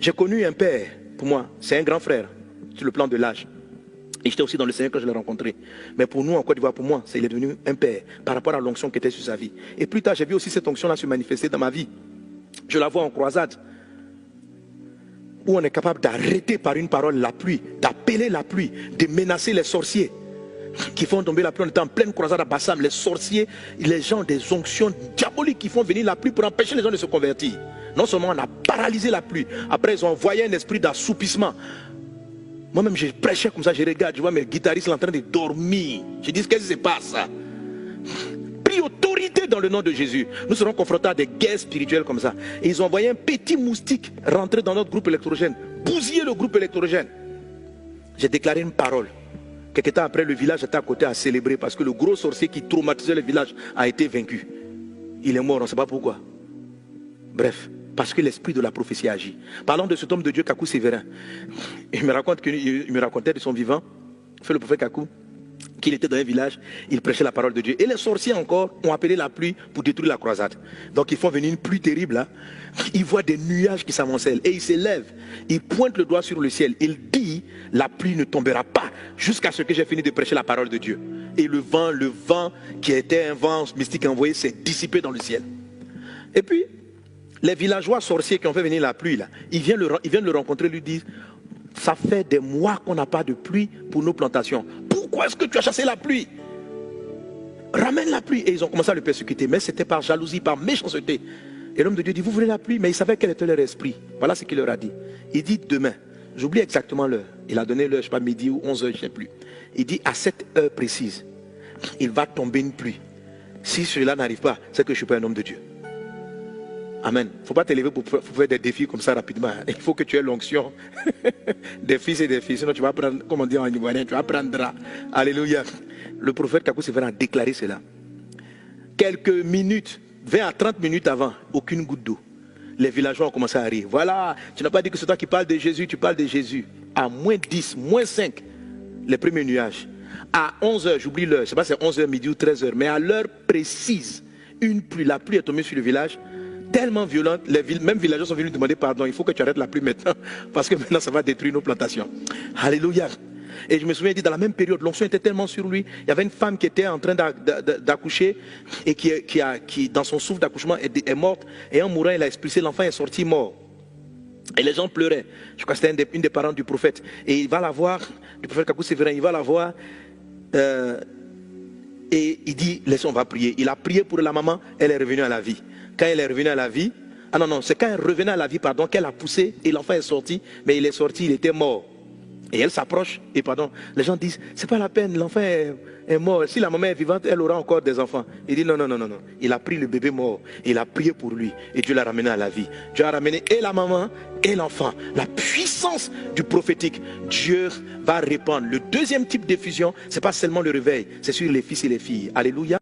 J'ai connu un père, pour moi, c'est un grand frère, sur le plan de l'âge. Et j'étais aussi dans le Seigneur quand je l'ai rencontré. Mais pour nous, en Côte d'Ivoire, pour moi, il est devenu un père par rapport à l'onction qui était sur sa vie. Et plus tard, j'ai vu aussi cette onction-là se manifester dans ma vie. Je la vois en croisade, où on est capable d'arrêter par une parole la pluie, d'appeler la pluie, de menacer les sorciers qui font tomber la pluie. On était en pleine croisade à Bassam, les sorciers, les gens des onctions diaboliques qui font venir la pluie pour empêcher les gens de se convertir. Non seulement on a paralysé la pluie, après ils ont envoyé un esprit d'assoupissement. Moi-même je prêchais comme ça, je regarde, je vois mes guitaristes en train de dormir. Je dis, qu'est-ce qui se passe? Pris autorité dans le nom de Jésus. Nous serons confrontés à des guerres spirituelles comme ça. Et ils ont envoyé un petit moustique rentrer dans notre groupe électrogène, bousiller le groupe électrogène. J'ai déclaré une parole. Quelque temps après, le village était à côté à célébrer parce que le gros sorcier qui traumatisait le village a été vaincu. Il est mort, on ne sait pas pourquoi. Bref, parce que l'esprit de la prophétie agit. Parlons de cet homme de Dieu, Kakou Sévérin. Il me racontait de son vivant, le prophète Kakou, qu'il était dans un village, il prêchait la parole de Dieu. Et les sorciers encore ont appelé la pluie pour détruire la croisade. Donc ils font venir une pluie terrible là. Ils voient des nuages qui s'amoncellent et ils se lèvent. Ils pointent le doigt sur le ciel. Il dit, la pluie ne tombera pas jusqu'à ce que j'ai fini de prêcher la parole de Dieu. Et le vent qui était un vent mystique envoyé s'est dissipé dans le ciel. Et puis, les villageois sorciers qui ont fait venir la pluie là, ils viennent le rencontrer, lui disent, ça fait des mois qu'on n'a pas de pluie pour nos plantations. Pourquoi est-ce que tu as chassé la pluie? Ramène la pluie. Et ils ont commencé à le persécuter. Mais c'était par jalousie, par méchanceté. Et l'homme de Dieu dit, vous voulez la pluie? Mais il savait quel était leur esprit. Voilà ce qu'il leur a dit. Il dit, demain, j'oublie exactement l'heure. Il a donné l'heure, je ne sais pas, midi ou 11h, je ne sais plus. Il dit, à cette heure précise, il va tomber une pluie. Si cela n'arrive pas, c'est que je ne suis pas un homme de Dieu. Amen. Il ne faut pas t'élever pour faire des défis comme ça rapidement. Il faut que tu aies l'onction des fils et des filles. Sinon tu vas prendre, comme on dit en ivoirien, tu apprendras. Alléluia. Le prophète Kakou Sévérin a déclaré cela. Quelques minutes, 20 à 30 minutes avant, aucune goutte d'eau. Les villageois ont commencé à rire. Voilà, tu n'as pas dit que c'est toi qui parles de Jésus, tu parles de Jésus. À moins 10, moins 5, les premiers nuages. À 11h, j'oublie l'heure, je ne sais pas si c'est 11h, midi ou 13h, mais à l'heure précise, la pluie est tombée sur le village. Tellement violente, même villageois sont venus demander pardon. Il faut que tu arrêtes la pluie maintenant, parce que maintenant ça va détruire nos plantations. Alléluia. Et je me souviens, dans la même période, l'onction était tellement sur lui. Il y avait une femme qui était en train d'accoucher et qui, dans son souffle d'accouchement, est morte. Et en mourant, elle a expulsé l'enfant, est sorti mort. Et les gens pleuraient. Je crois que c'était une des parents du prophète. Et il va la voir, le prophète Kakou Sévérin, il va la voir. Et il dit, laissons, on va prier. Il a prié pour la maman, elle est revenue à la vie. Quand elle est revenue à la vie, c'est quand elle revenait à la vie, qu'elle a poussé et l'enfant est sorti, mais il est sorti, il était mort. Et elle s'approche, et les gens disent, c'est pas la peine, l'enfant est mort. Si la maman est vivante, elle aura encore des enfants. Il dit non. Il a pris le bébé mort, il a prié pour lui, et Dieu l'a ramené à la vie. Dieu a ramené et la maman et l'enfant. La puissance du prophétique, Dieu va répandre. Le deuxième type d'effusion, c'est pas seulement le réveil, c'est sur les fils et les filles. Alléluia.